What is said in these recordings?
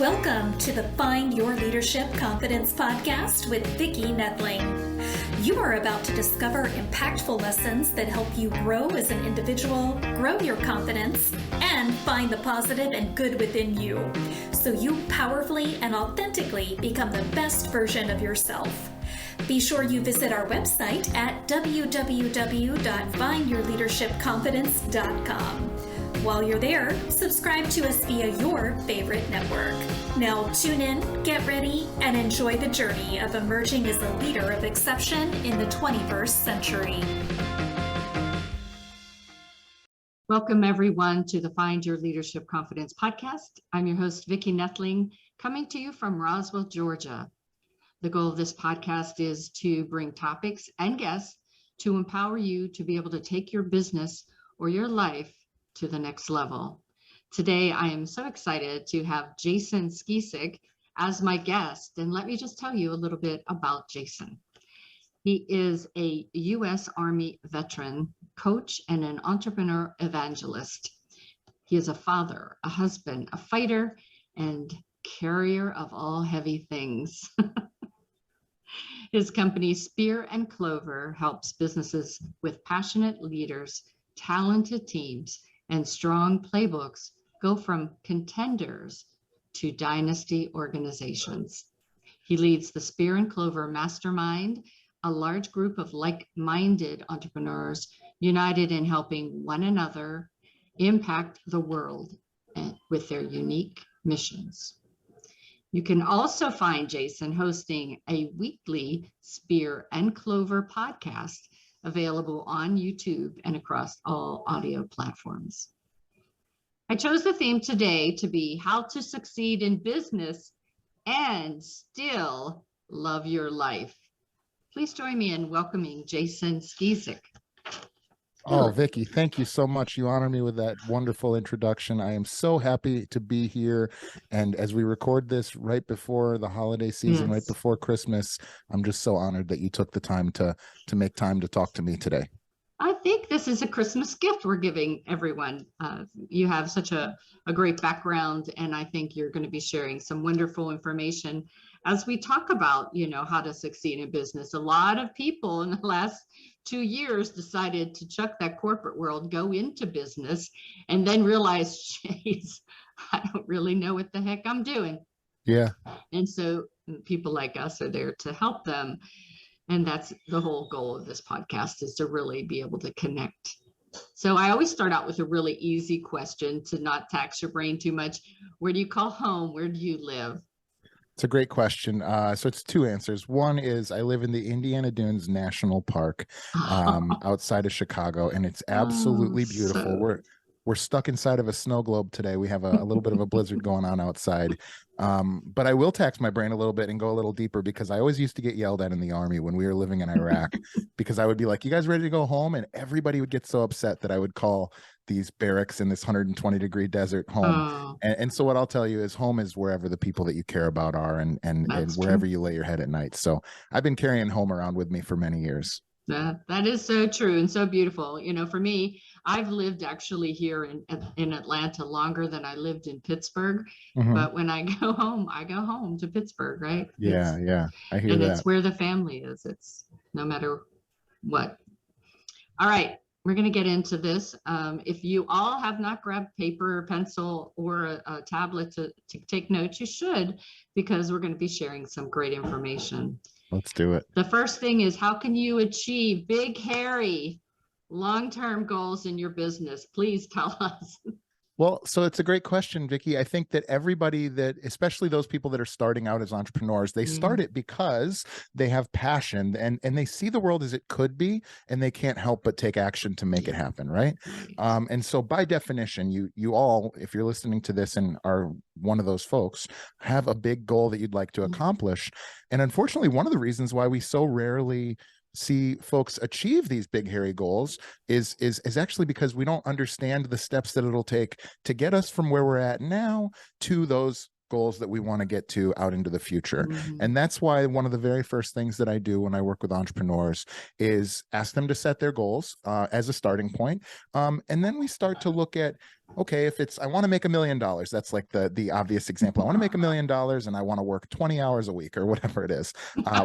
Welcome to the Find Your Leadership Confidence podcast with Vicki Nedling. You are about to discover impactful lessons that help you grow as an individual, grow your confidence, and find the positive and good within you, so you powerfully and authentically become the best version of yourself. Be sure you visit our website at www.findyourleadershipconfidence.com. While you're there, subscribe to us via your favorite network. Now tune in, get ready, and enjoy the journey of emerging as a leader of exception in the 21st century. Welcome, everyone, to the Find Your Leadership Confidence podcast. I'm your host, Vicki Nedling, coming to you from Roswell, Georgia. The goal of this podcast is to bring topics and guests to empower you to be able to take your business or your life to the next level. Today, I am so excited to have Jason Skeesick as my guest. And let me just tell you a little bit about Jason. He is a U.S. Army veteran, coach, and an entrepreneur evangelist. He is a father, a husband, a fighter, and carrier of all heavy things. His company, Spear and Clover, helps businesses with passionate leaders, talented teams, and strong playbooks go from contenders to dynasty organizations. He leads the Spear and Clover Mastermind, a large group of like-minded entrepreneurs united in helping one another impact the world with their unique missions. You can also find Jason hosting a weekly Spear and Clover podcast available on YouTube and across all audio platforms. I chose the theme today to be how to succeed in business and still love your life. Please join me in welcoming Jason Skeesick. Oh, Vicki, thank you so much. You honor me with that wonderful introduction. I am so happy to be here. And as we record this right before the holiday season, Yes. right before Christmas, I'm just so honored that you took the time to make time to talk to me today. I think this is a Christmas gift we're giving everyone. You have such a great background, and I think you're going to be sharing some wonderful information as we talk about, how to succeed in business. A lot of people in the last 2 years decided to chuck that corporate world, go into business, and then realize, geez, I don't really know what the heck I'm doing. Yeah. And so people like us are there to help them. And that's the whole goal of this podcast, is to really be able to connect. So I always start out with a really easy question to not tax your brain too much. Where do you call home? Where do you live? It's a great question. So it's two answers. One is I live in the Indiana Dunes National Park outside of Chicago, and it's absolutely beautiful. We're stuck inside of a snow globe today. We have a little bit of a blizzard going on outside. But I will tax my brain a little bit and go a little deeper, because I always used to get yelled at in the Army when we were living in Iraq, because I would be like, you guys ready to go home? And everybody would get so upset that I would call these barracks in this 120-degree desert home. And so what I'll tell you is home is wherever the people that you care about are, and wherever you lay your head at night. So I've been carrying home around with me for many years. That is so true and so beautiful. For me, I've lived actually here in Atlanta longer than I lived in Pittsburgh. Mm-hmm. But when I go home to Pittsburgh, right? Yeah, I hear and that. It's where the family is. It's no matter what. All right, we're going to get into this. If you all have not grabbed paper, pencil, or a tablet to take notes, you should, because we're going to be sharing some great information. Let's do it. The first thing is, how can you achieve big, hairy, long-term goals in your business? Please tell us. Well, so it's a great question, Vicki. I think that everybody especially those people that are starting out as entrepreneurs, they start it because they have passion and they see the world as it could be, and they can't help but take action to make it happen, right? And so by definition, you all, if you're listening to this and are one of those folks, have a big goal that you'd like to accomplish. And unfortunately, one of the reasons why we so rarely see folks achieve these big hairy goals is actually because we don't understand the steps that it'll take to get us from where we're at now to those goals that we want to get to out into the future. Mhm. And that's why one of the very first things that I do when I work with entrepreneurs is ask them to set their goals as a starting point. And then we start to look at, okay, if it's, I want to make $1 million, that's like the obvious example. I want to make $1 million and I want to work 20 hours a week or whatever it is,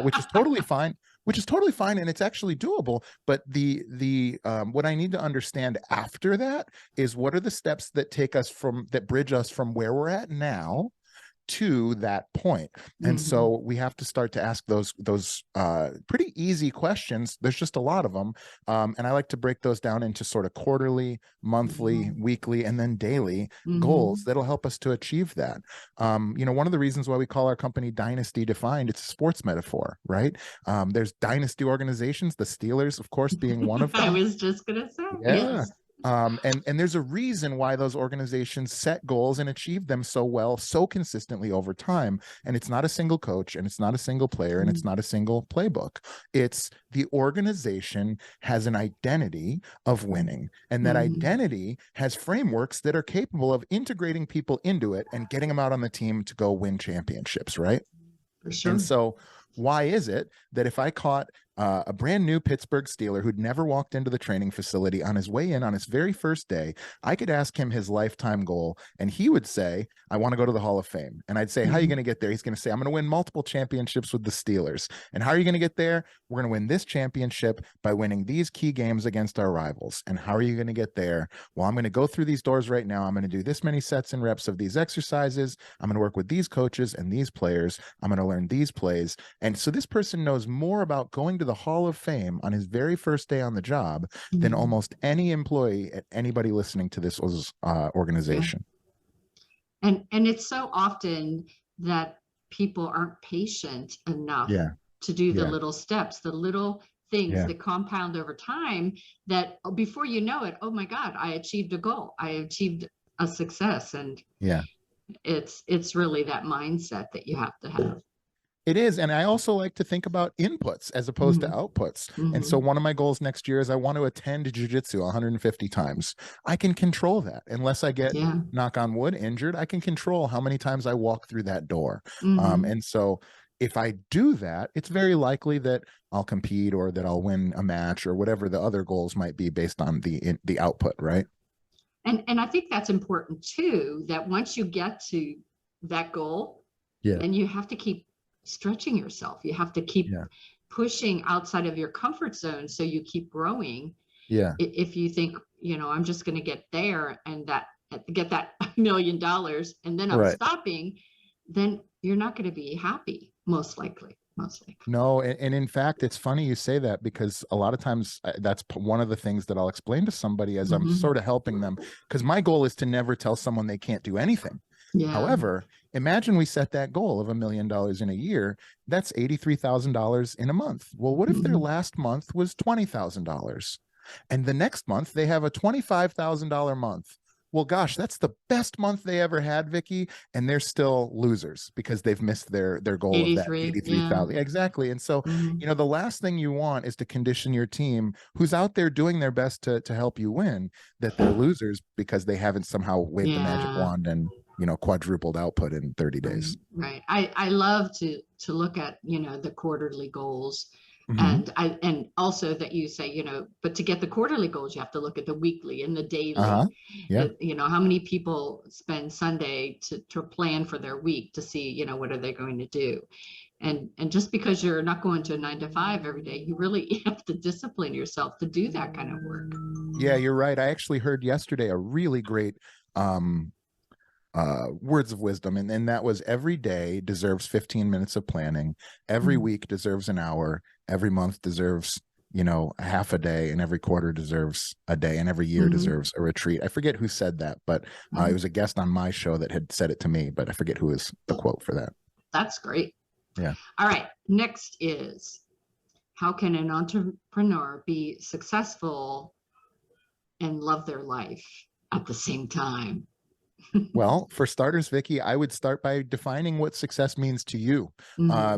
which is totally fine. Which is totally fine, and it's actually doable. But the what I need to understand after that is what are the steps that take us from, that bridge us from where we're at now to that point. And so we have to start to ask those pretty easy questions. There's just a lot of them, and I like to break those down into sort of quarterly, monthly, weekly, and then daily goals that'll help us to achieve that. One of the reasons why we call our company Dynasty Defined, it's a sports metaphor, right? There's dynasty organizations, the Steelers, of course, being one of them. I was just gonna say, Yeah. yes. And there's a reason why those organizations set goals and achieve them so well, so consistently over time. And it's not a single coach, and it's not a single player, and it's not a single playbook. It's the organization has an identity of winning, and that identity has frameworks that are capable of integrating people into it and getting them out on the team to go win championships, right? For sure. And so why is it that if I caught a brand new Pittsburgh Steeler who'd never walked into the training facility on his way in on his very first day, I could ask him his lifetime goal, and he would say, I want to go to the Hall of Fame. And I'd say, how are you going to get there? He's going to say, I'm going to win multiple championships with the Steelers. And how are you going to get there? We're going to win this championship by winning these key games against our rivals. And how are you going to get there? Well, I'm going to go through these doors right now. I'm going to do this many sets and reps of these exercises. I'm going to work with these coaches and these players. I'm going to learn these plays. And so this person knows more about going to the Hall of Fame on his very first day on the job than almost any employee at anybody listening to this organization. Yeah. And it's so often that people aren't patient enough to do the little steps, the little things that compound over time, that before you know it, oh my God, I achieved a goal. I achieved a success. And it's really that mindset that you have to have. It is. And I also like to think about inputs as opposed to outputs. And so one of my goals next year is I want to attend jiu-jitsu 150 times. I can control that unless I get, knock on wood, injured. I can control how many times I walk through that door. And so if I do that, it's very likely that I'll compete or that I'll win a match or whatever the other goals might be based on the output, right? And I think that's important too, that once you get to that goal, then you have to keep stretching yourself. You have to keep pushing outside of your comfort zone so you keep growing. If you think, I'm just going to get there and get that $1 million and then I'm stopping, then you're not going to be happy, most likely. No, and in fact, it's funny you say that, because a lot of times that's one of the things that I'll explain to somebody as I'm sort of helping them, because my goal is to never tell someone they can't do anything. However, imagine we set that goal of $1 million in a year. That's $83,000 in a month. Well, what if their last month was $20,000 and the next month they have a $25,000 month? Well, gosh, that's the best month they ever had, Vicki, and they're still losers because they've missed their goal of that 83,000. Exactly. And so, the last thing you want is to condition your team who's out there doing their best to help you win, that they're losers because they haven't somehow waved the magic wand and quadrupled output in 30 days. Right. I love to look at, the quarterly goals. And also that you say, but to get the quarterly goals, you have to look at the weekly and the daily. How many people spend Sunday to plan for their week to see, what are they going to do? And just because you're not going to a 9 to 5 every day, you really have to discipline yourself to do that kind of work. Yeah, you're right. I actually heard yesterday a really great words of wisdom, and that was every day deserves 15 minutes of planning, every week deserves an hour, every month deserves a half a day, and every quarter deserves a day, and every year deserves a retreat. I forget who said that, but it was a guest on my show that had said it to me, but I forget who is the quote for that. That's great. Yeah. All right, next is, how can an entrepreneur be successful and love their life at the same time? Well, for starters, Vicki, I would start by defining what success means to you.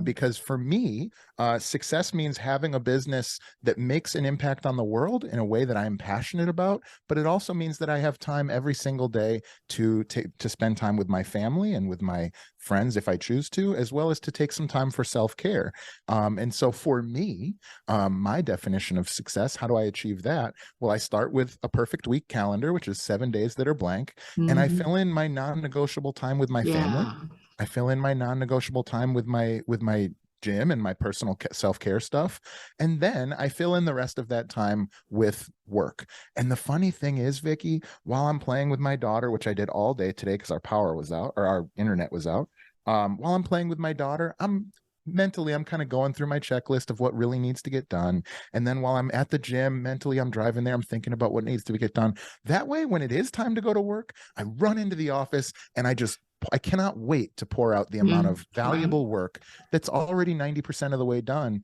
Because for me, success means having a business that makes an impact on the world in a way that I'm passionate about, but it also means that I have time every single day to spend time with my family and with my friends if I choose to, as well as to take some time for self-care. And so for me, my definition of success, how do I achieve that? Well, I start with a perfect week calendar, which is 7 days that are blank, and I fill in my non-negotiable time with my family. Yeah. I fill in my non-negotiable time with my gym and my personal self-care stuff. And then I fill in the rest of that time with work. And the funny thing is, Vicki, while I'm playing with my daughter, which I did all day today because our power was out or our internet was out, while I'm playing with my daughter, I'm kind of going through my checklist of what really needs to get done. And then while I'm at the gym, mentally, I'm driving there, I'm thinking about what needs to get done. That way, when it is time to go to work, I run into the office and I cannot wait to pour out the amount of valuable work that's already 90% of the way done,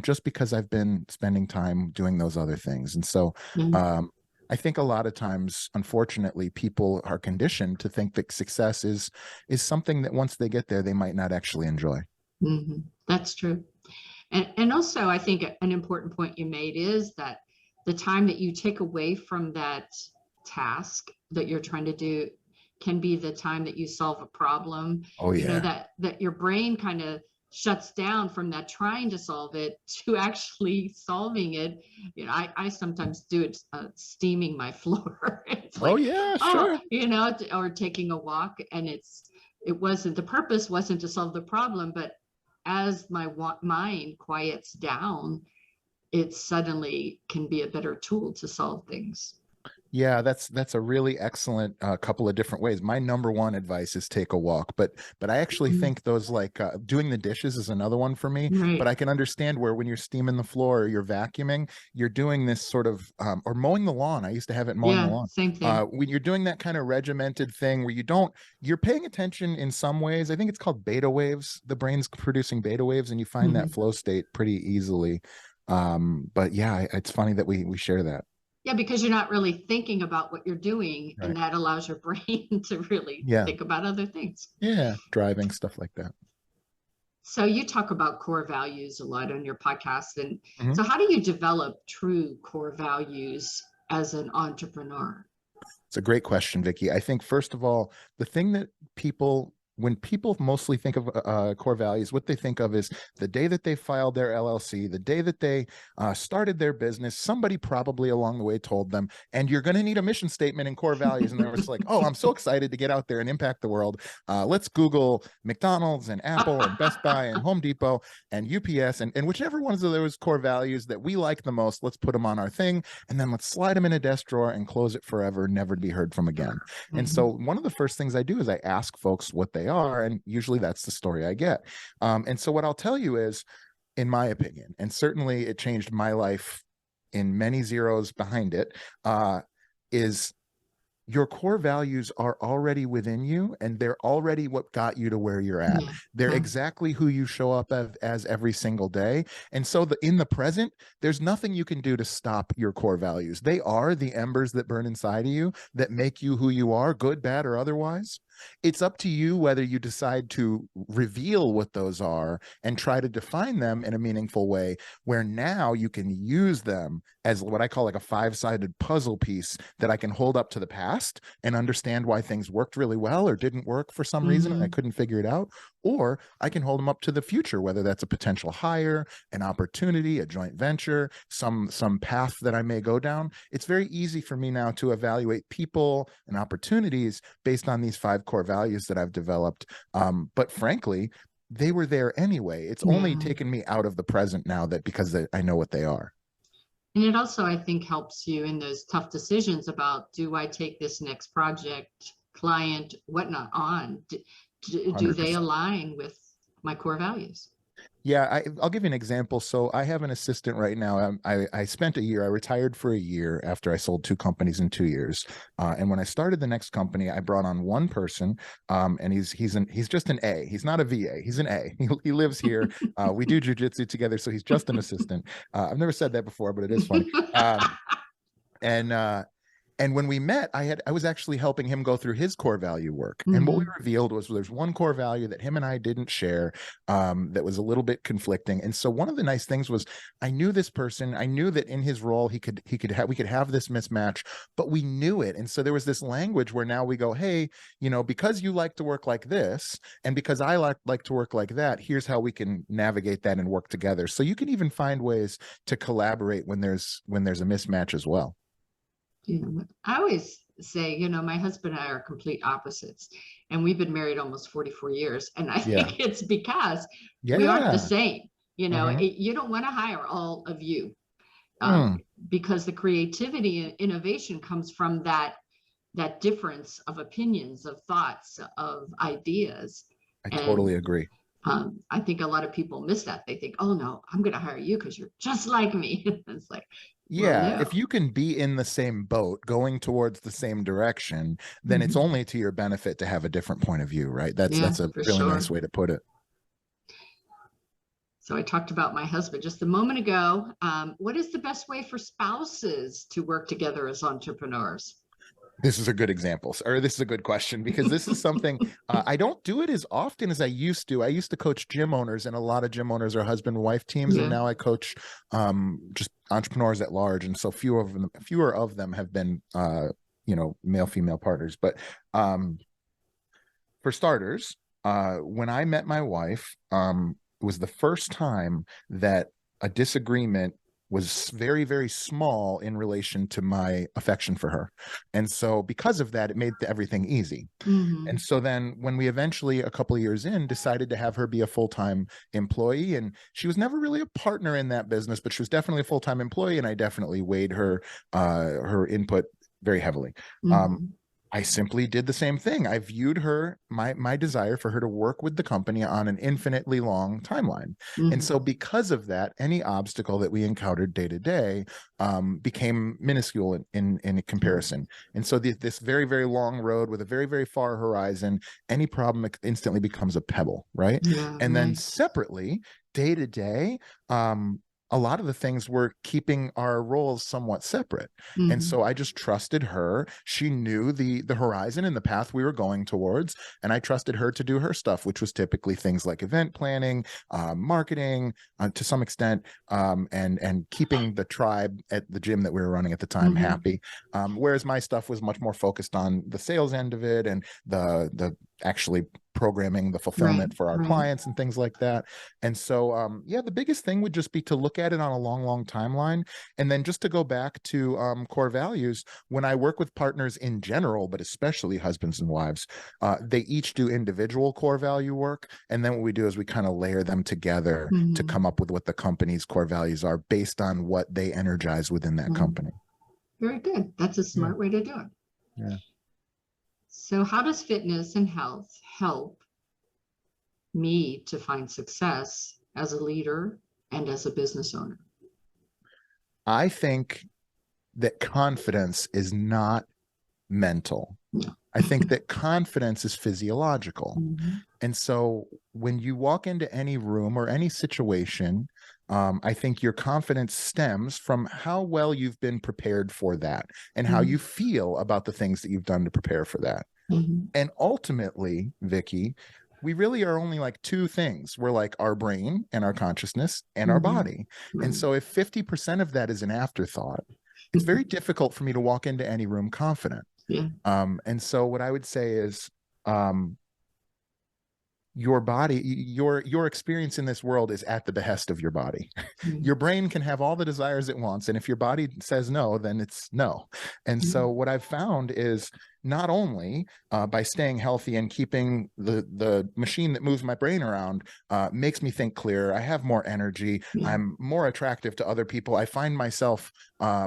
just because I've been spending time doing those other things. And so, I think a lot of times, unfortunately, people are conditioned to think that success is something that once they get there, they might not actually enjoy. That's true. And also, I think an important point you made is that the time that you take away from that task that you're trying to do can be the time that you solve a problem. Oh, yeah. You know, that your brain kind of shuts down from that trying to solve it to actually solving it. You know, I sometimes do it steaming my floor. It's like, oh yeah, sure. You know, or taking a walk, and the purpose wasn't to solve the problem, but as my mind quiets down, it suddenly can be a better tool to solve things. Yeah, that's a really excellent couple of different ways. My number one advice is take a walk, but I actually think those like doing the dishes is another one for me. Right. But I can understand where when you're steaming the floor or you're vacuuming, you're doing this sort of or mowing the lawn. I used to have it mowing the lawn. Same thing. When you're doing that kind of regimented thing where you're paying attention in some ways. I think it's called beta waves. The brain's producing beta waves, and you find that flow state pretty easily. But yeah, it's funny that we share that. Yeah, because you're not really thinking about what you're doing, and that allows your brain to really think about other things. Yeah, driving, stuff like that. So you talk about core values a lot on your podcast. And so how do you develop true core values as an entrepreneur? It's a great question, Vicki. I think, first of all, the thing that when people mostly think of core values, what they think of is the day that they filed their LLC, the day that they started their business, somebody probably along the way told them, and you're going to need a mission statement and core values. And they're just like, oh, I'm so excited to get out there and impact the world. Let's Google McDonald's and Apple and Best Buy and Home Depot and UPS and whichever ones of those core values that we like the most, let's put them on our thing. And then let's slide them in a desk drawer and close it forever, never to be heard from again. And so one of the first things I do is I ask folks what they are, and usually that's the story I get. And so what I'll tell you is, in my opinion, and certainly it changed my life in many zeros behind it, is your core values are already within you, and they're already what got you to where you're at. They're exactly who you show up as every single day. And so in the present, there's nothing you can do to stop your core values. They are the embers that burn inside of you that make you who you are, good, bad, or otherwise. It's up to you whether you decide to reveal what those are and try to define them in a meaningful way, where now you can use them as what I call like a 5-sided puzzle piece that I can hold up to the past and understand why things worked really well or didn't work for some reason and I couldn't figure it out. Or I can hold them up to the future, whether that's a potential hire, an opportunity, a joint venture, some path that I may go down. It's very easy for me now to evaluate people and opportunities based on these 5 core values that I've developed. But frankly, they were there anyway. It's only taken me out of the present now because I know what they are. And it also, I think, helps you in those tough decisions about, do I take this next project, client, whatnot on? Do they align with my core values? Yeah, I'll give you an example. So I have an assistant right now. I spent a year, I retired for a year after I sold 2 companies in 2 years. And when I started the next company, I brought on one person, and he's just an A. He's not a VA. He's an A. He lives here. We do jujitsu together, so he's just an assistant. I've never said that before, but it is funny. And when we met, I was actually helping him go through his core value work. And what we revealed was there's one core value that him and I didn't share, that was a little bit conflicting. And so one of the nice things was I knew this person. I knew that in his role we could have this mismatch, but we knew it. And so there was this language where now we go, hey, because you like to work like this, and because I like to work like that, here's how we can navigate that and work together. So you can even find ways to collaborate when there's a mismatch as well. I always say, my husband and I are complete opposites, and we've been married almost 44 years. And I think it's because we aren't the same. You don't want to hire all of you, because the creativity and innovation comes from that difference of opinions, of thoughts, of ideas. I totally agree. I think a lot of people miss that. They think, oh no, I'm going to hire you because you're just like me. It's like, yeah, well, no. If you can be in the same boat going towards the same direction, then it's only to your benefit to have a different point of view, right? That's a really nice way to put it. So I talked about my husband just a moment ago. What is the best way for spouses to work together as entrepreneurs? This is a good example, or this is a good question, because this is something I don't do it as often as I used to. I used to coach gym owners, and a lot of gym owners are husband and wife teams, and now I coach just entrepreneurs at large, and so fewer of them have been male female partners. But for starters, when I met my wife, it was the first time that a disagreement was very, very small in relation to my affection for her. And so because of that, it made everything easy. And so then when we eventually, a couple of years in, decided to have her be a full-time employee, and she was never really a partner in that business, but she was definitely a full-time employee, and I definitely weighed her input very heavily. I simply did the same thing. I viewed her, my desire for her to work with the company on an infinitely long timeline. And so because of that, any obstacle that we encountered day to day became minuscule in comparison. And so this very, very long road with a very, very far horizon, any problem instantly becomes a pebble, right? And then separately, day to day, a lot of the things were keeping our roles somewhat separate. And so I just trusted her. She knew the horizon and the path we were going towards. And I trusted her to do her stuff, which was typically things like event planning, marketing, to some extent, and keeping the tribe at the gym that we were running at the time happy. Whereas my stuff was much more focused on the sales end of it and the actually programming the fulfillment for our clients and things like that. And so, the biggest thing would just be to look at it on a long, long timeline. And then just to go back to core values, when I work with partners in general, but especially husbands and wives, they each do individual core value work. And then what we do is we kind of layer them together to come up with what the company's core values are based on what they energize within that company. Very good. That's a smart way to do it. Yeah. So how does fitness and health help me to find success as a leader and as a business owner? I think that confidence is not mental. No. I think that confidence is physiological. And so when you walk into any room or any situation, I think your confidence stems from how well you've been prepared for that and how you feel about the things that you've done to prepare for that. And ultimately, Vicki, we really are only like two things. We're like our brain and our consciousness and our body. And so if 50% of that is an afterthought, it's very difficult for me to walk into any room confident. And so what I would say is, your body, your experience in this world is at the behest of your body. Your brain can have all the desires it wants, and if your body says no, then it's no. And so what I've found is not only by staying healthy and keeping the machine that moves my brain around makes me think clearer, I have more energy, I'm more attractive to other people, I find myself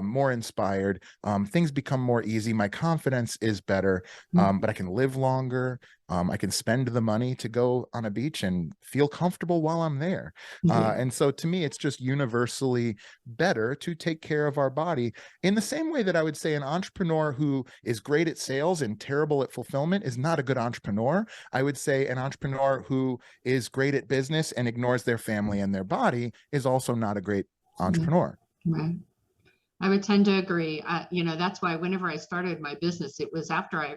more inspired, things become more easy, my confidence is better, but I can live longer, I can spend the money to go on a beach and feel comfortable while I'm there. And so to me, it's just universally better to take care of our body in the same way that I would say an entrepreneur who is great at sales and terrible at fulfillment is not a good entrepreneur. I would say an entrepreneur who is great at business and ignores their family and their body is also not a great entrepreneur. Right. I would tend to agree. That's why whenever I started my business, it was after I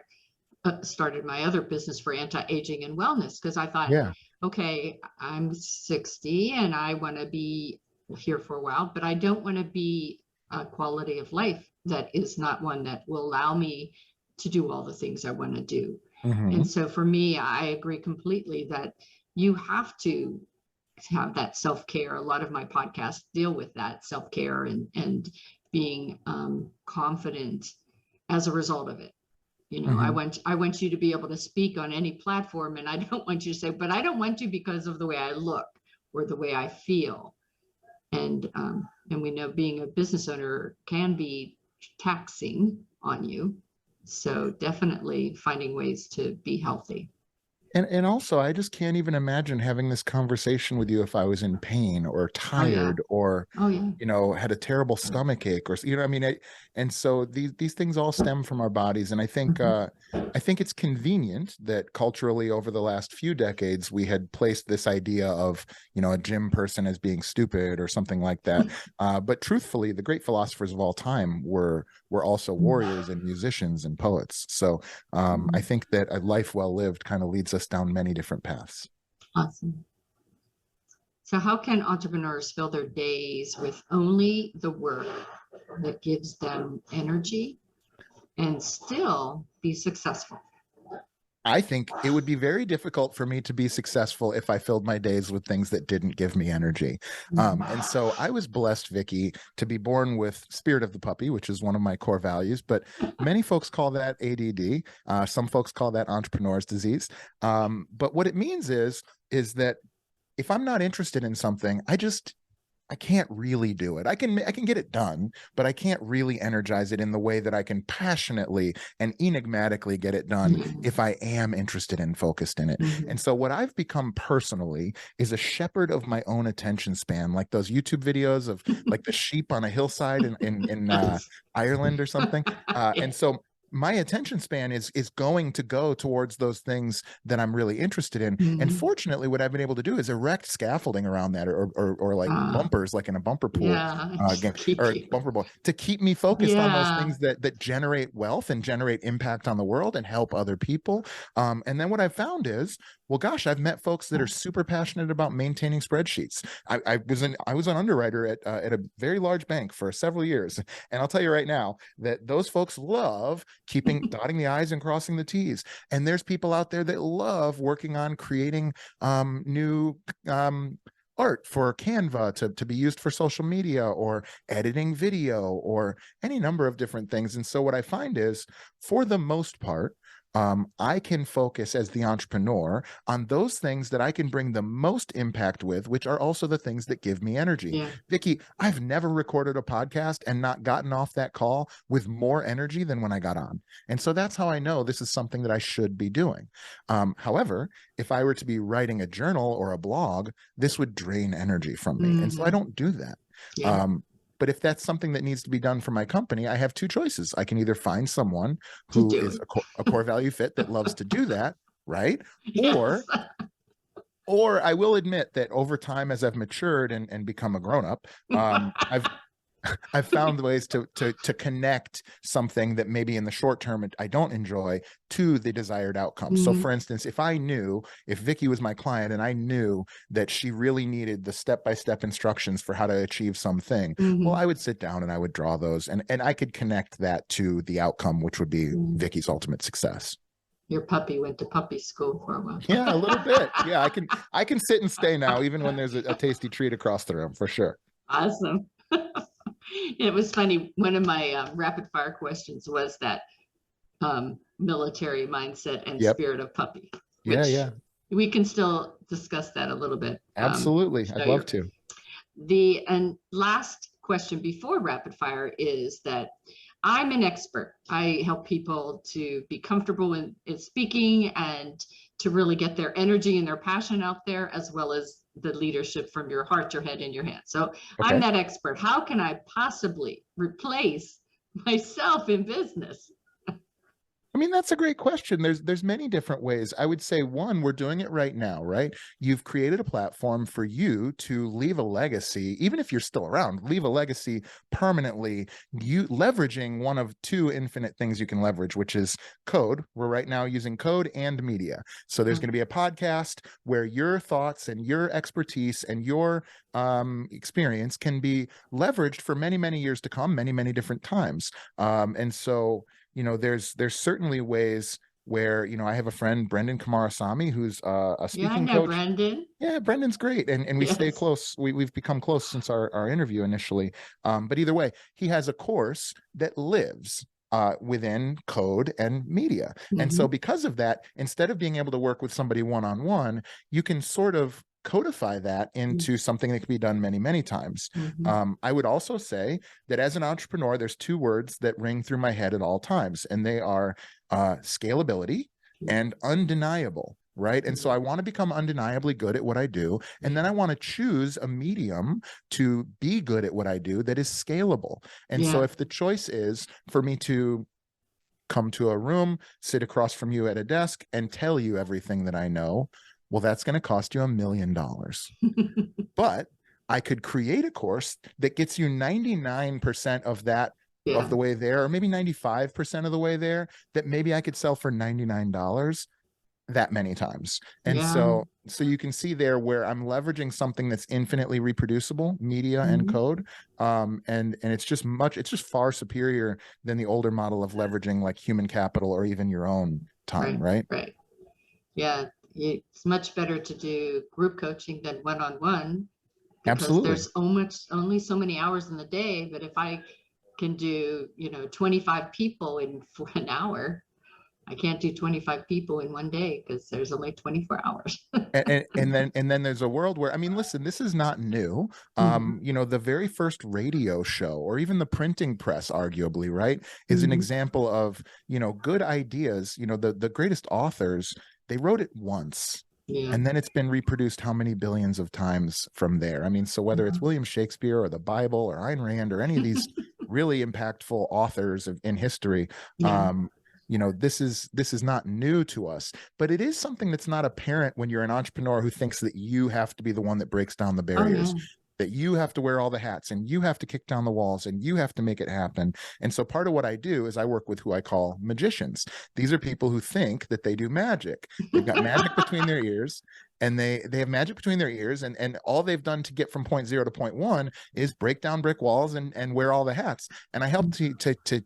started my other business for anti-aging and wellness, because I thought, Yeah. okay, I'm 60 and I want to be here for a while, but I don't want to be a quality of life that is not one that will allow me to do all the things I want to do. And so for me, I agree completely that you have to have that self-care. A lot of my podcasts deal with that self-care and being confident as a result of it. I want you to be able to speak on any platform, and I don't want you to say, but I don't want to because of the way I look or the way I feel. And we know being a business owner can be taxing on you. So definitely finding ways to be healthy. And also, I just can't even imagine having this conversation with you if I was in pain or tired or, had a terrible stomach ache or, I mean, and so these things all stem from our bodies. And I think it's convenient that culturally over the last few decades, we had placed this idea of, a gym person as being stupid or something like that. But truthfully, the great philosophers of all time were also warriors and musicians and poets. So I think that a life well lived kind of leads us down many different paths. Awesome. So how can entrepreneurs fill their days with only the work that gives them energy and still be successful? I think it would be very difficult for me to be successful if I filled my days with things that didn't give me energy. And so I was blessed, Vicki, to be born with spirit of the puppy, which is one of my core values, but many folks call that ADD. Some folks call that entrepreneur's disease. But what it means is that if I'm not interested in something, I can't really do it. I can get it done, but I can't really energize it in the way that I can passionately and enigmatically get it done if I am interested and focused in it. And so what I've become personally is a shepherd of my own attention span, like those YouTube videos of like the sheep on a hillside in Ireland or something. And so my attention span is going to go towards those things that I'm really interested in. And fortunately, what I've been able to do is erect scaffolding around that or like bumpers, like in a bumper pool game or bumper ball, to keep me focused on those things that generate wealth and generate impact on the world and help other people. And then what I've found is, well, gosh, I've met folks that are super passionate about maintaining spreadsheets. I was an underwriter at a very large bank for several years. And I'll tell you right now that those folks love dotting the I's and crossing the T's. And there's people out there that love working on creating new art for Canva to be used for social media or editing video or any number of different things. And so what I find is, for the most part, I can focus as the entrepreneur on those things that I can bring the most impact with, which are also the things that give me energy. Vicki, I've never recorded a podcast and not gotten off that call with more energy than when I got on. And so that's how I know this is something that I should be doing. However, if I were to be writing a journal or a blog, this would drain energy from me. And so I don't do that. But if that's something that needs to be done for my company, I have two choices. I can either find someone who is a core value fit that loves to do that, right? Or I will admit that over time, as I've matured and become a grown-up, I've found ways to connect something that maybe in the short term I don't enjoy to the desired outcome. So for instance, if Vicki was my client and I knew that she really needed the step-by-step instructions for how to achieve something, well, I would sit down and I would draw those and I could connect that to the outcome, which would be Vicki's ultimate success. Your puppy went to puppy school for a while. Yeah, a little bit. Yeah, I can sit and stay now, even when there's a tasty treat across the room, for sure. Awesome. It was funny. One of my rapid fire questions was that military mindset and spirit of puppy. Yeah. We can still discuss that a little bit. Absolutely. I'd love to. And last question before rapid fire is that I'm an expert. I help people to be comfortable in speaking and to really get their energy and their passion out there, as well as the leadership from your heart, your head, and your hands. So I'm that expert. How can I possibly replace myself in business? I mean, that's a great question. There's many different ways. I would say one, we're doing it right now, right? You've created a platform for you to leave a legacy, even if you're still around, leave a legacy permanently. You leveraging one of two infinite things you can leverage, which is code. We're right now using code and media. So there's going to be a podcast where your thoughts and your expertise and your experience can be leveraged for many, many years to come, many, many different times. And so there's certainly ways where, I have a friend, Brendan Kamarasamy, who's a Yeah, I speaking know coach. Brendan. Yeah, Brendan's great. And we stay Yes. close. We've become close since our interview initially. But either way, he has a course that lives within code and media. And so because of that, instead of being able to work with somebody one-on-one, you can sort of codify that into something that can be done many, many times. I would also say that as an entrepreneur, there's two words that ring through my head at all times, and they are scalability and undeniable. Right. And so I want to become undeniably good at what I do. And then I want to choose a medium to be good at what I do that is scalable. And so if the choice is for me to come to a room, sit across from you at a desk and tell you everything that I know, well, that's going to cost you $1 million. But I could create a course that gets you 99% of that of the way there, or maybe 95% of the way there, that maybe I could sell for $99 that many times. And so you can see there where I'm leveraging something that's infinitely reproducible, media and code. And it's just far superior than the older model of leveraging like human capital or even your own time, right? Right. Yeah. It's much better to do group coaching than one-on-one, because Absolutely. there's only so many hours in the day. But if I can do, 25 people in for an hour, I can't do 25 people in one day because there's only 24 hours. and then there's a world where, I mean, listen, this is not new. The very first radio show, or even the printing press, arguably, right, is an example of, good ideas. The greatest authors, they wrote it once. And then it's been reproduced how many billions of times from there. I mean, so whether it's William Shakespeare or the Bible or Ayn Rand or any of these really impactful authors in history, this is not new to us, but it is something that's not apparent when you're an entrepreneur who thinks that you have to be the one that breaks down the barriers, that you have to wear all the hats and you have to kick down the walls and you have to make it happen. And so part of what I do is I work with who I call magicians. These are people who think that they do magic. They've got magic between their ears, and they have magic between their ears, and all they've done to get from point 0 to point 1 is break down brick walls and wear all the hats. And I help to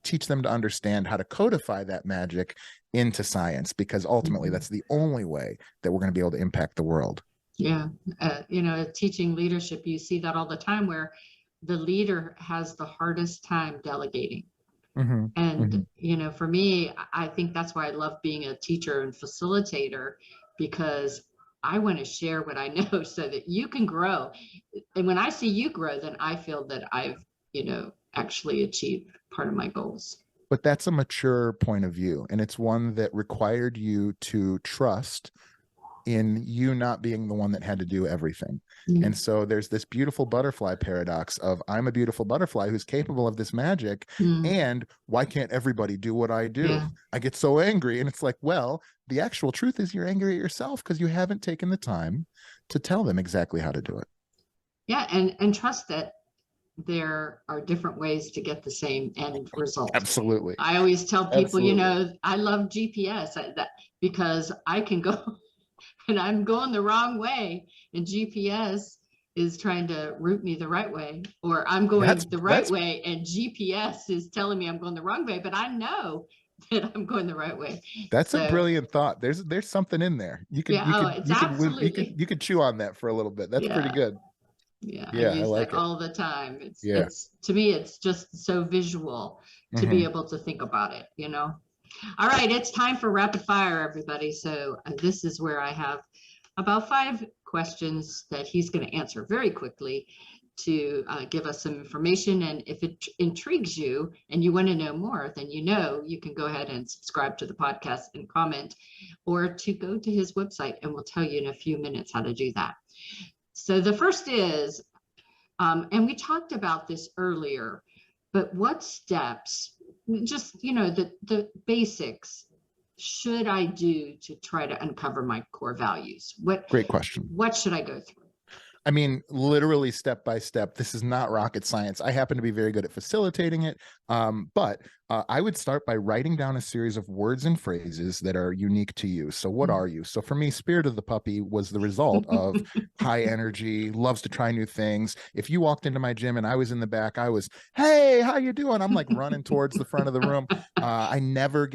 teach them to understand how to codify that magic into science, because ultimately that's the only way that we're going to be able to impact the world. Teaching leadership, you see that all the time, where the leader has the hardest time delegating. And, for me, I think that's why I love being a teacher and facilitator, because I want to share what I know so that you can grow. And when I see you grow, then I feel that I've, actually achieved part of my goals. But that's a mature point of view. And it's one that required you to trust in you not being the one that had to do everything. And so there's this beautiful butterfly paradox of, I'm a beautiful butterfly who's capable of this magic, and why can't everybody do what I do? I get so angry. And it's like, well, the actual truth is you're angry at yourself because you haven't taken the time to tell them exactly how to do it. And trust that there are different ways to get the same end result. Absolutely. I always tell people, I love GPS because I can go and I'm going the wrong way, and GPS is trying to route me the right way, or I'm going the right way and GPS is telling me I'm going the wrong way, but I know that I'm going the right way. That's a brilliant thought. There's something in there. You could chew on that for a little bit. That's pretty good. I use that all the time. It's to me, it's just so visual to be able to think about it, All right, it's time for rapid fire, everybody. So this is where I have about 5 questions that he's going to answer very quickly to give us some information. And if it intrigues you and you want to know more, then you can go ahead and subscribe to the podcast and comment, or to go to his website, and we'll tell you in a few minutes how to do that. So the first is, and we talked about this earlier, but what steps, just, the basics should I do to try to uncover my core values? Great question. What should I go through? I mean, literally step by step. This is not rocket science. I happen to be very good at facilitating it. But I would start by writing down a series of words and phrases that are unique to you. So what are you? So for me, Spirit of the Puppy was the result of high energy, loves to try new things. If you walked into my gym and I was in the back, I was, hey, how you doing? I'm like running towards the front of the room. I never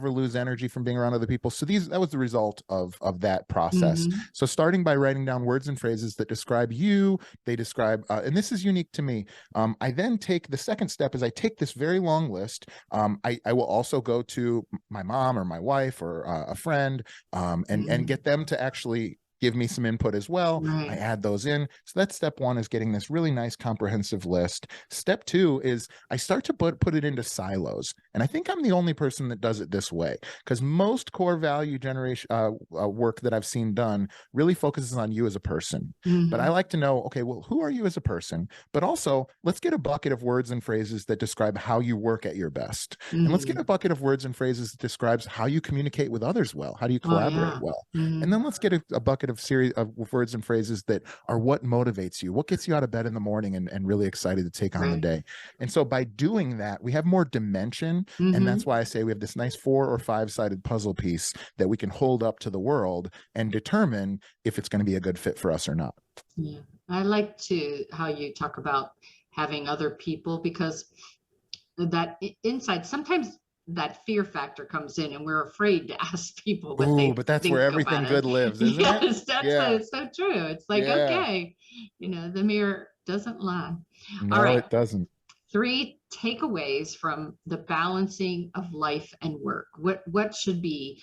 lose energy from being around other people. So that was the result of that process. So starting by writing down words and phrases that describe you, they describe, and this is unique to me. I then take the second step is I take this very long list. I will also go to my mom or my wife or a friend and get them to actually give me some input as well. Right. I add those in. So that's step one, is getting this really nice comprehensive list. Step two is I start to put it into silos. And I think I'm the only person that does it this way, because most core value generation work that I've seen done really focuses on you as a person. But I like to know, okay, well, who are you as a person? But also, let's get a bucket of words and phrases that describe how you work at your best. And let's get a bucket of words and phrases that describes how you communicate with others well. How do you collaborate well? And then let's get a bucket of series of words and phrases that are what motivates you, what gets you out of bed in the morning and really excited to take on the day. And so by doing that, we have more dimension. And that's why I say we have this nice 4 or 5-sided puzzle piece that we can hold up to the world and determine if it's going to be a good fit for us or not. Yeah, I like how you talk about having other people, because that inside, sometimes that fear factor comes in and we're afraid to ask people what they but that's think where everything good lives, isn't it? Yes, that's so true. It's like, okay, the mirror doesn't lie. No, all right, it doesn't. 3 takeaways from the balancing of life and work. What should be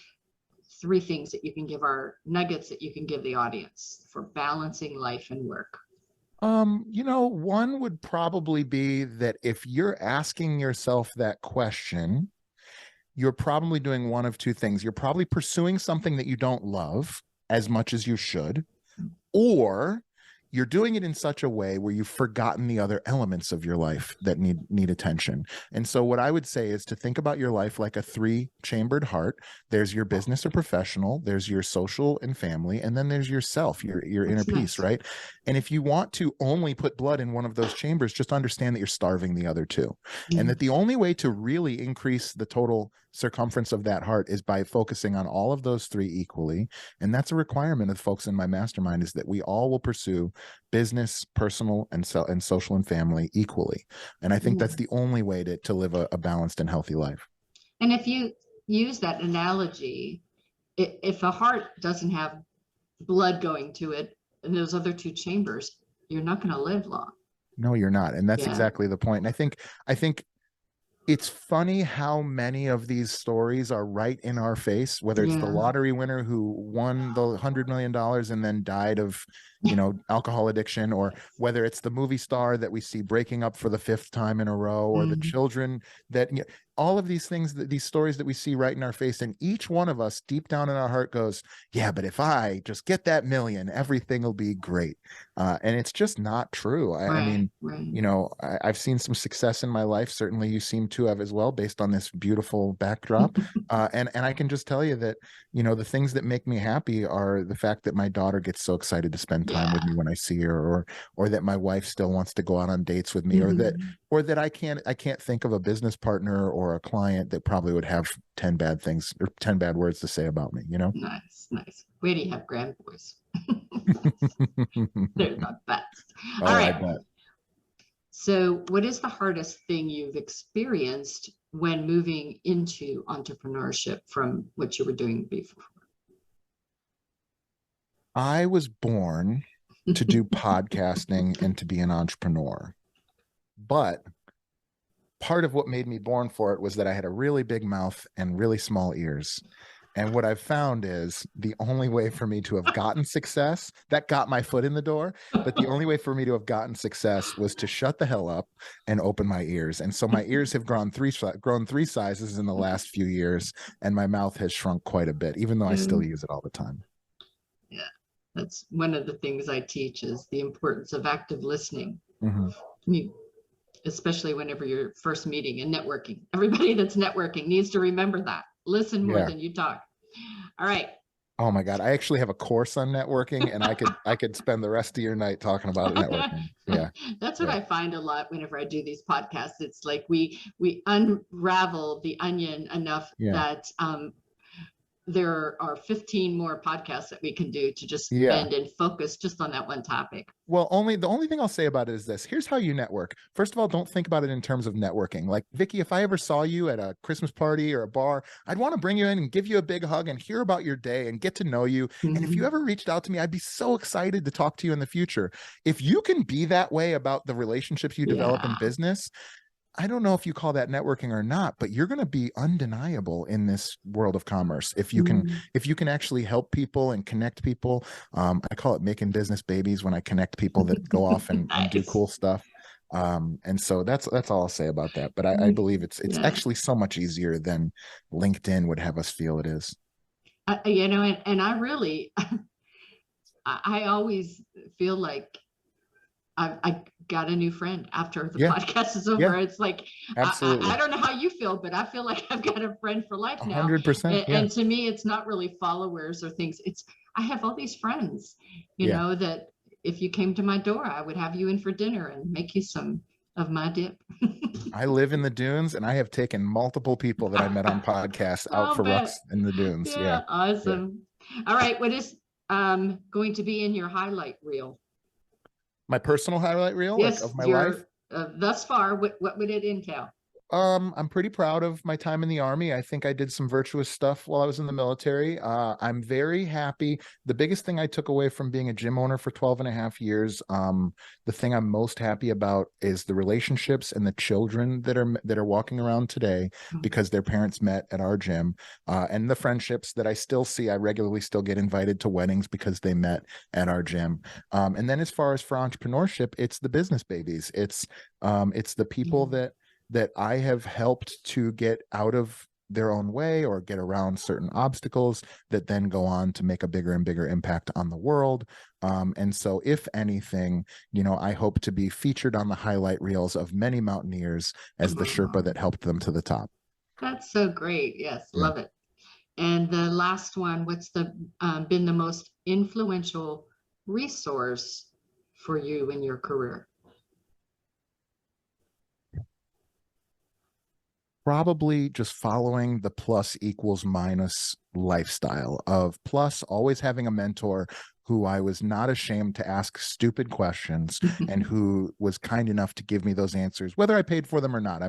3 things that you can give, our nuggets that you can give the audience for balancing life and work? One would probably be that if you're asking yourself that question, you're probably doing one of 2 things. You're probably pursuing something that you don't love as much as you should, or you're doing it in such a way where you've forgotten the other elements of your life that need attention. And so what I would say is to think about your life like a 3-chambered heart. There's your business or professional, there's your social and family, and then there's yourself, your inner peace, right? And if you want to only put blood in one of those chambers, just understand that you're starving the other 2. And that the only way to really increase the total circumference of that heart is by focusing on all of those 3 equally. And that's a requirement of folks in my mastermind, is that we all will pursue business, personal, and social and family equally. And I think that's the only way to live a balanced and healthy life. And if you use that analogy, if a heart doesn't have blood going to it and those other 2 chambers, you're not going to live long. No, you're not. And that's exactly the point. And I think it's funny how many of these stories are right in our face, whether it's the lottery winner who won the $100 million and then died of, alcohol addiction, or whether it's the movie star that we see breaking up for the 5th time in a row, or the children that, all of these things, these stories that we see right in our face. And each one of us deep down in our heart goes, yeah, but if I just get that million, everything will be great. And it's just not true. I mean, I've seen some success in my life. Certainly you seem to have as well, based on this beautiful backdrop. And I can just tell you that, the things that make me happy are the fact that my daughter gets so excited to spend time with me when I see her, or that my wife still wants to go out on dates with me, or that I can't think of a business partner or a client that probably would have 10 bad things or 10 bad words to say about me, Nice. Where do you have grand boys? They're the best. Oh, all right. I bet. So what is the hardest thing you've experienced when moving into entrepreneurship from what you were doing before? I was born to do podcasting and to be an entrepreneur. But part of what made me born for it was that I had a really big mouth and really small ears. And what I've found is the only way for me to have gotten success, that got my foot in the door, but the only way for me to have gotten success was to shut the hell up and open my ears. And so my ears have grown 3 sizes in the last few years, and my mouth has shrunk quite a bit, even though I still use it all the time. Yeah, that's one of the things I teach, is the importance of active listening. Especially whenever you're first meeting and networking. Everybody that's networking needs to remember that. listen more Yeah. than you talk. All right. Oh my God. I actually have a course on networking, and I could spend the rest of your night talking about networking. Yeah. That's what Yeah. I find a lot whenever I do these podcasts. It's like we unravel the onion enough Yeah. that there are 15 more podcasts that we can do to just Yeah. spend and focus just on that one topic. Well, the only thing I'll say about it is this. Here's how you network. First of all, don't think about it in terms of networking. Like, Vicki, if I ever saw you at a Christmas party or a bar, I'd want to bring you in and give you a big hug and hear about your day and get to know you. And if you ever reached out to me, I'd be so excited to talk to you in the future. If you can be that way about the relationships you develop in business, I don't know if you call that networking or not, but you're going to be undeniable in this world of commerce if you can actually help people and connect people. I call it making business babies when I connect people that go off and do cool stuff. And so that's all I'll say about that. But I believe it's actually so much easier than LinkedIn would have us feel it is. And I really, I always feel like I got a new friend after the podcast is over. It's like, absolutely. I don't know how you feel, but I feel like I've got a friend for life now. 100%. And to me, it's not really followers or things. I have all these friends, you know, that if you came to my door, I would have you in for dinner and make you some of my dip. I live in the dunes, and I have taken multiple people that I met on podcasts out for rucks in the dunes. Yeah. Awesome. All right. What is going to be in your highlight reel? My personal highlight reel of my life? Thus far, what would it entail? I'm pretty proud of my time in the Army. I think I did some virtuous stuff while I was in the military. I'm very happy. The biggest thing I took away from being a gym owner for 12 and a half years, the thing I'm most happy about is the relationships and the children that are walking around today because their parents met at our gym, and the friendships that I still see. I regularly still get invited to weddings because they met at our gym. And then as far as for entrepreneurship, it's the business babies. It's the people that I have helped to get out of their own way or get around certain obstacles that then go on to make a bigger and bigger impact on the world. And so if anything, I hope to be featured on the highlight reels of many mountaineers as the Sherpa that helped them to the top. That's so great. Yes. Love it. And the last one, what's been the most influential resource for you in your career? Probably just following the plus equals minus lifestyle of plus always having a mentor who I was not ashamed to ask stupid questions and who was kind enough to give me those answers, whether I paid for them or not.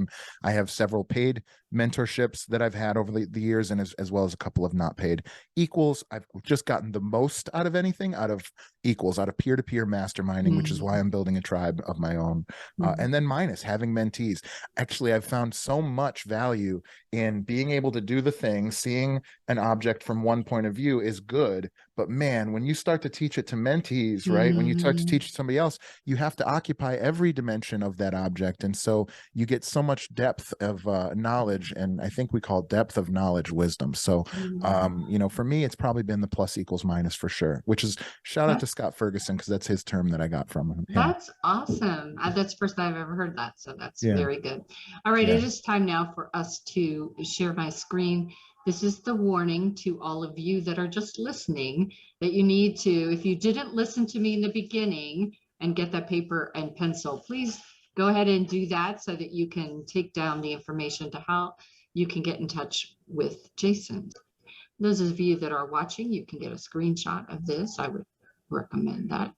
I have several paid mentorships that I've had over the years, and as well as a couple of not paid. Equals, I've just gotten the most out of anything out of equals, out of peer-to-peer masterminding, which is why I'm building a tribe of my own. And then minus having mentees. Actually, I've found so much value in being able to do the thing. Seeing an object from one point of view is good, but man, when you start to teach it to mentees, right? When you start to teach somebody else, you have to occupy every dimension of that object. And so you get so much depth of knowledge, and I think we call depth of knowledge wisdom. So, for me, it's probably been the plus equals minus for sure, which is shout out to Scott Ferguson, because that's his term that I got from him. That's awesome. That's the first time I've ever heard that. So that's very good. All right. It is time now for us to share my screen. This is the warning to all of you that are just listening that you need to, if you didn't listen to me in the beginning and get that paper and pencil, please go ahead and do that so that you can take down the information to how you can get in touch with Jason. Those of you that are watching, you can get a screenshot of this. I would recommend that.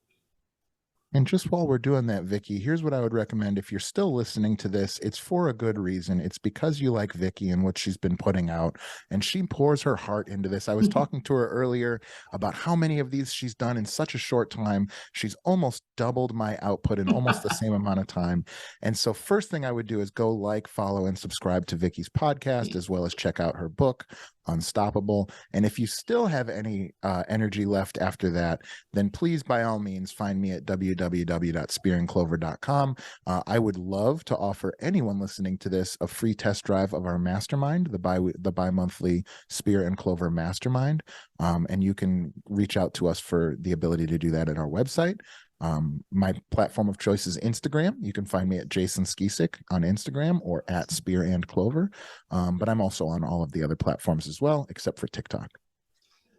And just while we're doing that, Vicki, here's what I would recommend. If you're still listening to this, it's for a good reason. It's because you like Vicki and what she's been putting out, and she pours her heart into this. I was talking to her earlier about how many of these she's done in such a short time. She's almost doubled my output in almost the same amount of time. And so first thing I would do is go like, follow, and subscribe to Vicki's podcast, as well as check out her book, Unstoppable. And if you still have any energy left after that, then please, by all means, find me at www.spearandclover.com. I would love to offer anyone listening to this a free test drive of our mastermind, the bi-monthly Spear and Clover Mastermind. And you can reach out to us for the ability to do that at our website. My platform of choice is Instagram. You can find me at Jason Skeesick on Instagram or at Spear and Clover. But I'm also on all of the other platforms as well, except for TikTok.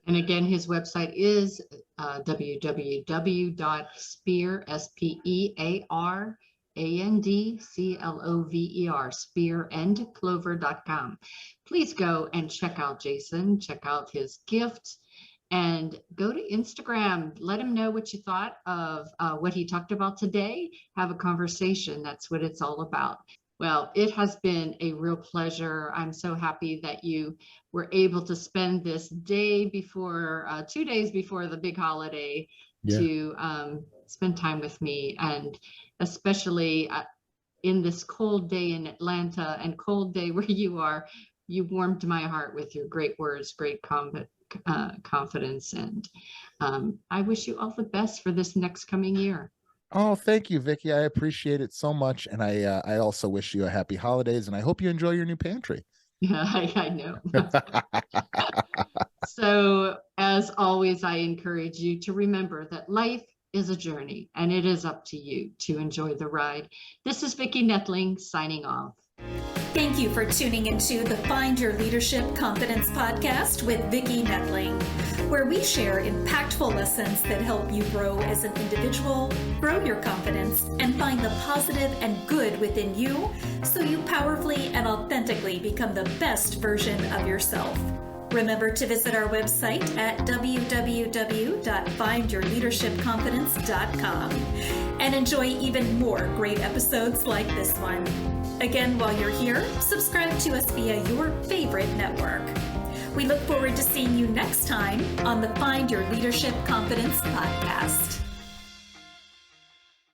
And again, his website is www.spear, SPEARANDCLOVER, spearandclover.com. Please go and check out Jason, check out his gift, and go to Instagram. Let him know what you thought of what he talked about today. Have a conversation. That's what it's all about. Well, it has been a real pleasure. I'm so happy that you were able to spend this day before, 2 days before the big holiday, to spend time with me, and especially in this cold day in Atlanta and cold day where you are. You warmed my heart with your great words, great confidence, and I wish you all the best for this next coming year. Oh, thank you, Vicki. I appreciate it so much. And I also wish you a happy holidays, and I hope you enjoy your new pantry. Yeah, I know. So as always, I encourage you to remember that life is a journey, and it is up to you to enjoy the ride. This is Vicki Nettling signing off. Thank you for tuning into the Find Your Leadership Confidence podcast with Vicki Nettling, where we share impactful lessons that help you grow as an individual, grow your confidence, and find the positive and good within you so you powerfully and authentically become the best version of yourself. Remember to visit our website at www.findyourleadershipconfidence.com and enjoy even more great episodes like this one. Again, while you're here, subscribe to us via your favorite network. We look forward to seeing you next time on the Find Your Leadership Confidence podcast.